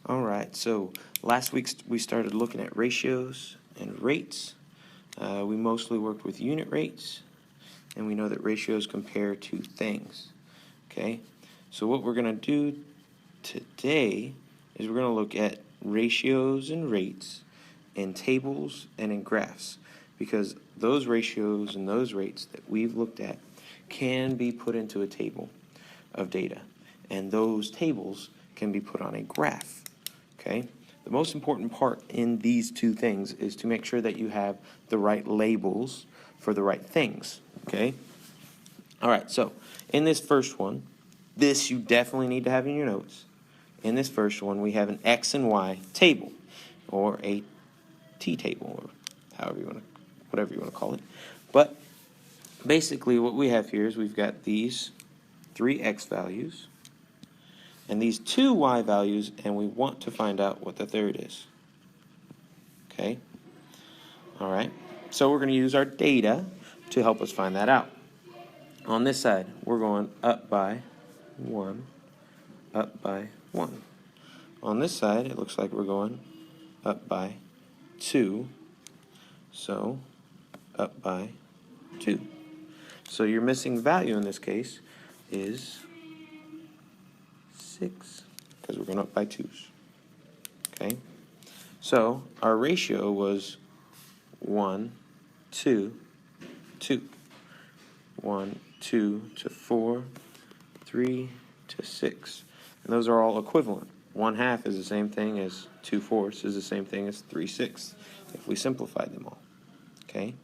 All right, so last week we started looking at ratios and rates. We mostly worked with unit rates, and we know that ratios compare to things. Okay, so what we're going to do today is we're going to look at ratios and rates in tables and in graphs, because those ratios and those rates that we've looked at can be put into a table of data, and those tables can be put on a graph. Okay, the most important part in these two things is to make sure that you have the right labels for the right things. Okay, all right, so in this first one, this you definitely need to have in your notes. In this first one, we have an X and Y table, or a T table, or whatever you want to call it. But basically what we have here is we've got these 3 X values and these 2 Y values, and we want to find out what the third is. Okay? All right. So we're going to use our data to help us find that out. On this side, we're going up by 1, up by 1. On this side, it looks like we're going up by 2, so up by 2. So your missing value in this case is 6, because we're going up by 2's. Okay? So our ratio was 1, 2, 2. 1, 2 to 4, 3 to 6. And those are all equivalent. 1/2 is the same thing as 2/4 is the same thing as 3/6 if we simplified them all. Okay?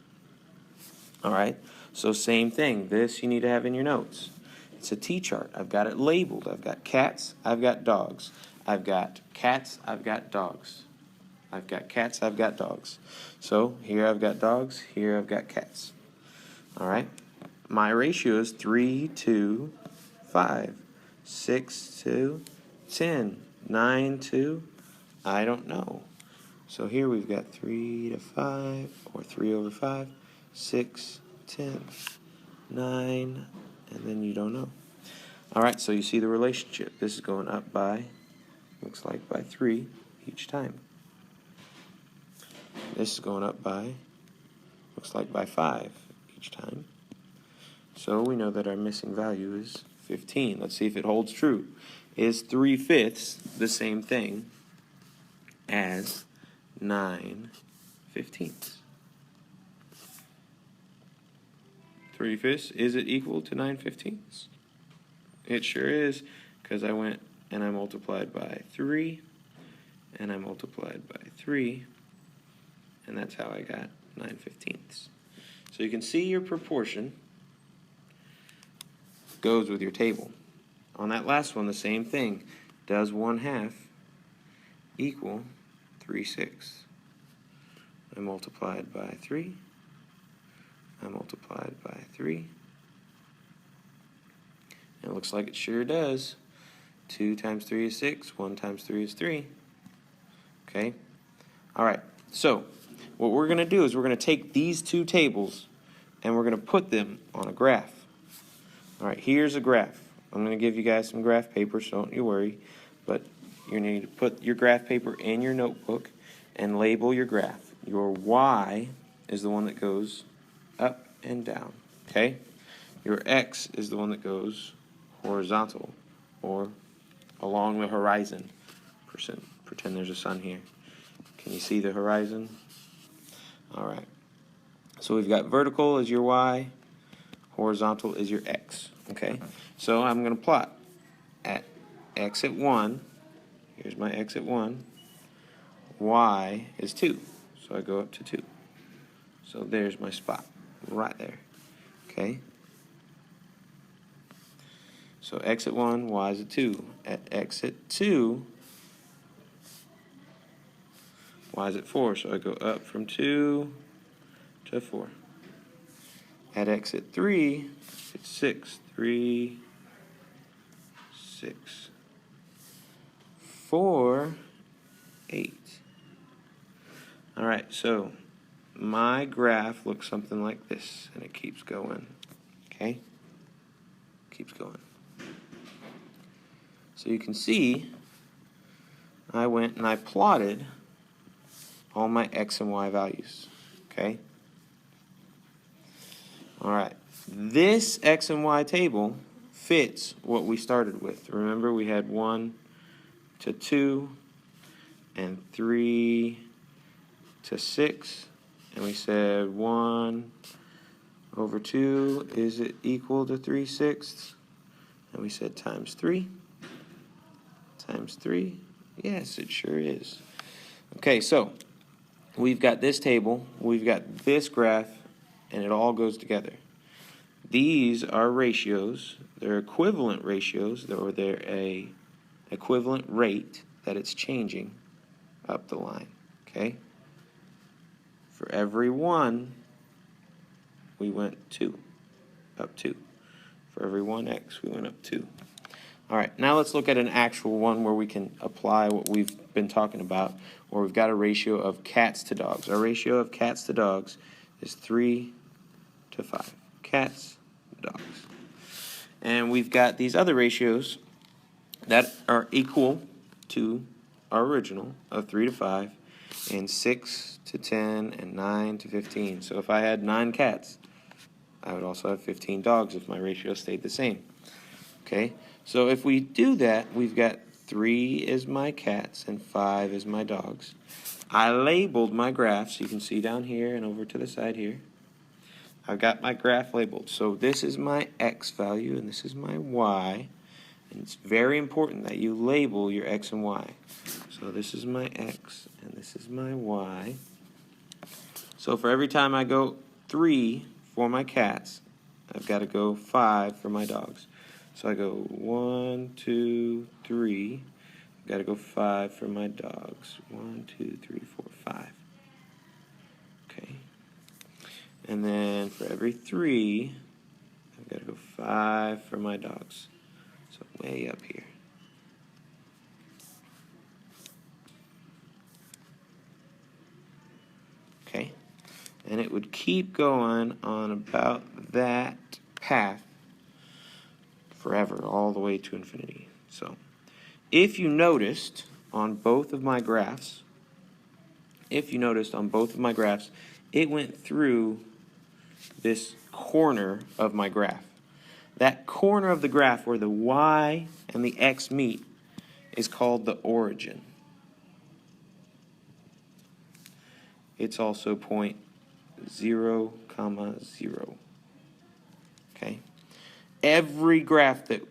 All right? So same thing. This you need to have in your notes. It's a T-chart. I've got it labeled. I've got cats. I've got dogs. I've got cats. I've got dogs. I've got cats. I've got dogs. So here I've got dogs. Here I've got cats. All right? My ratio is 3 to 5, 6 to 10, 9 to, I don't know. So here we've got 3 to 5, or 3 over 5, 6, 10, 9, and then you don't know. All right, so you see the relationship. This is going up by, looks like by 3 each time. This is going up by, looks like by 5 each time. So we know that our missing value is 15. Let's see if it holds true. Is 3/5 the same thing as 9/15? 3/5, is it equal to 9/15? It sure is, because I went and I multiplied by 3, and I multiplied by 3, and that's how I got 9/15. So you can see your proportion goes with your table. On that last one, the same thing. Does 1/2 equal 3/6? I multiplied by 3. I multiplied by 3. And it looks like it sure does. 2 times 3 is 6. 1 times 3 is 3. Okay? All right. So what we're going to do is we're going to take these two tables and we're going to put them on a graph. All right, here's a graph. I'm going to give you guys some graph paper, so don't you worry. But you need to put your graph paper in your notebook and label your graph. Your Y is the one that goes up and down, okay? Your X is the one that goes horizontal, or along the horizon. Pretend there's a sun here. Can you see the horizon? All right. So we've got vertical as your Y. Horizontal is your X, okay? So I'm going to plot at X at 1. Here's my X at 1. Y is 2, so I go up to 2. So there's my spot right there, okay? So X at 1, Y is at 2. At X at 2, Y is at 4, so I go up from 2 to 4. At X at 3, it's 6. 3, 6. 4, 8. All right, so my graph looks something like this, and it keeps going, okay? Keeps going. So you can see I went and I plotted all my x and y values. Okay? All right. This x and y table fits what we started with. Remember, we had 1 to 2 and 3 to 6, and we said 1 over 2 is it equal to 3/6, and we said times 3 times 3. Yes, it sure is. Okay, so we've got this table, we've got this graph, and it all goes together. These are ratios. They're equivalent ratios, or they're a equivalent rate that it's changing up the line. Okay? For every 1, we went 2, up 2. For every 1x, we went up 2. All right, now let's look at an actual one where we can apply what we've been talking about, where we've got a ratio of cats to dogs. Our ratio of cats to dogs is 3 to 5. Cats, dogs. And we've got these other ratios that are equal to our original of 3 to 5, and 6 to 10, and 9 to 15. So if I had 9 cats, I would also have 15 dogs if my ratio stayed the same. Okay, so if we do that, we've got 3 is my cats and 5 is my dogs. I labeled my graph, so you can see down here and over to the side here. I've got my graph labeled. So this is my x value and this is my y. And it's very important that you label your x and y. So this is my x and this is my y. So for every time I go 3 for my cats, I've got to go 5 for my dogs. So I go 1, 2, 3. I've got to go 5 for my dogs. 1, 2, 3, 4, 5. Okay. And then for every 3, I've got to go 5 for my dogs. So way up here. Okay. And it would keep going on about that path forever, all the way to infinity. So if you noticed on both of my graphs, it went through this corner of my graph. That corner of the graph where the y and the x meet is called the origin. It's also point 0, 0. Okay? Every graph that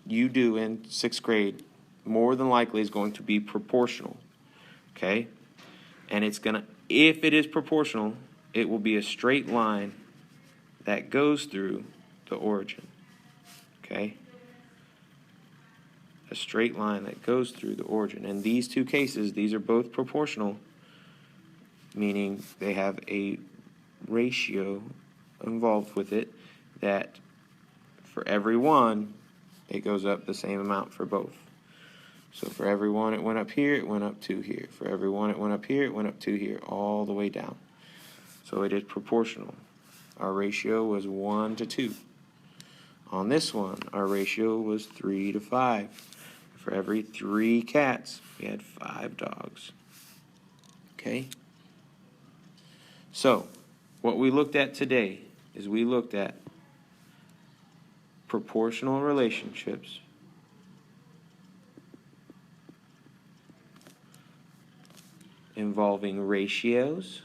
you do in 6th grade more than likely is going to be proportional. Okay? And it's going to, if it is proportional, it will be a straight line that goes through the origin. Okay? A straight line that goes through the origin. In these two cases, these are both proportional, meaning they have a ratio involved with it that for every 1, it goes up the same amount for both. So for every 1 it went up here, it went up 2 here. For every 1 it went up here, it went up 2 here, all the way down. So it is proportional. Our ratio was 1 to 2. On this one, our ratio was 3 to 5. For every 3 cats, we had 5 dogs. Okay? So, what we looked at today is we looked at proportional relationships, involving ratios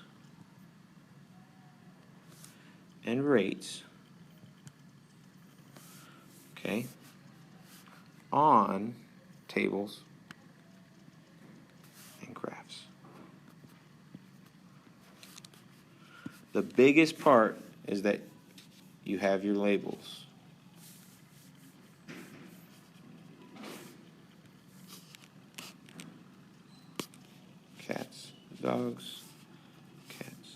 and rates, okay, on tables and graphs. The biggest part is that you have your labels. Cats, dogs, cats,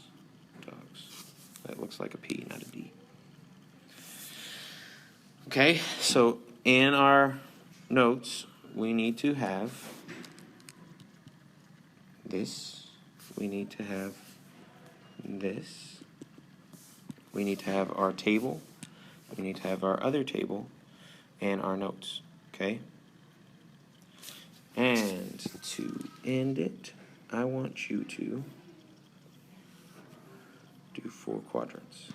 dogs. That looks like a P, not a D. Okay, so in our notes, we need to have this. We need to have this. We need to have our table. We need to have our other table and our notes. Okay? And to end it, I want you to do 4 quadrants.